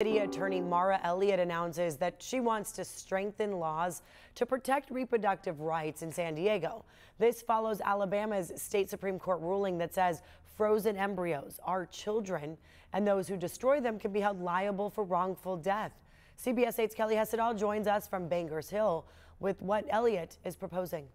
City Attorney Elliott announces that she wants to strengthen laws to protect reproductive rights in San Diego. This follows Alabama's state Supreme Court ruling that says frozen embryos are children and those who destroy them can be held liable for wrongful death. CBS 8's Kelly Hessedal joins us from Bankers Hill with what Elliott is proposing.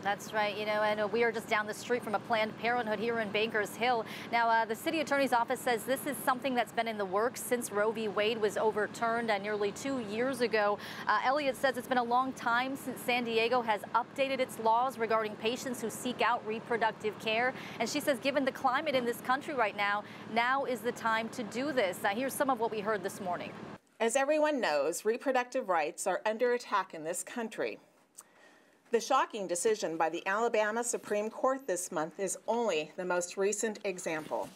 That's right, and we are just down the street from a Planned Parenthood here in Bankers Hill. Now, the city attorney's office says this is something that's been in the works since Roe v. Wade was overturned nearly 2 years ago. Elliott says it's been a long time since San Diego has updated its laws regarding patients who seek out reproductive care. And she says given the climate in this country right now is the time to do this. Here's some of what we heard this morning. As everyone knows, reproductive rights are under attack in this country. The shocking decision by the Alabama Supreme Court this month is only the most recent example.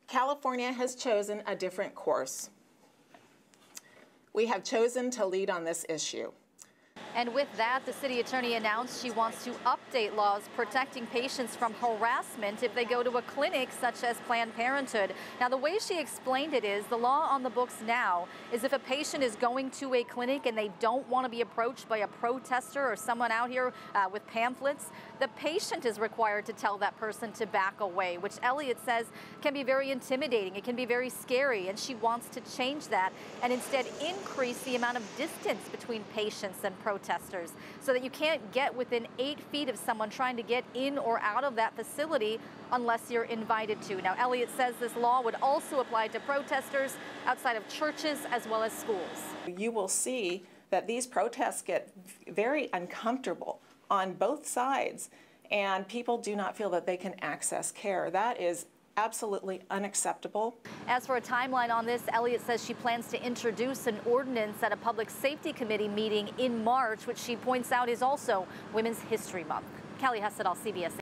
California has chosen a different course. We have chosen to lead on this issue. And with that, the city attorney announced she wants to update laws protecting patients from harassment if they go to a clinic such as Planned Parenthood. Now, the way she explained it is the law on the books now is if a patient is going to a clinic and they don't want to be approached by a protester or someone out here with pamphlets, the patient is required to tell that person to back away, which Elliott says can be very intimidating. It can be very scary, and she wants to change that and instead increase the amount of distance between patients and protesters so that you can't get within 8 feet of someone trying to get in or out of that facility unless you're invited to. Now, Elliott says this law would also apply to protesters outside of churches as well as schools. You will see that these protests get very uncomfortable on both sides, and people do not feel that they can access care. That is absolutely unacceptable. As for a timeline on this, Elliott says she plans to introduce an ordinance at a public safety committee meeting in March, which she points out is also Women's History Month. Kelly Hessedal, CBS.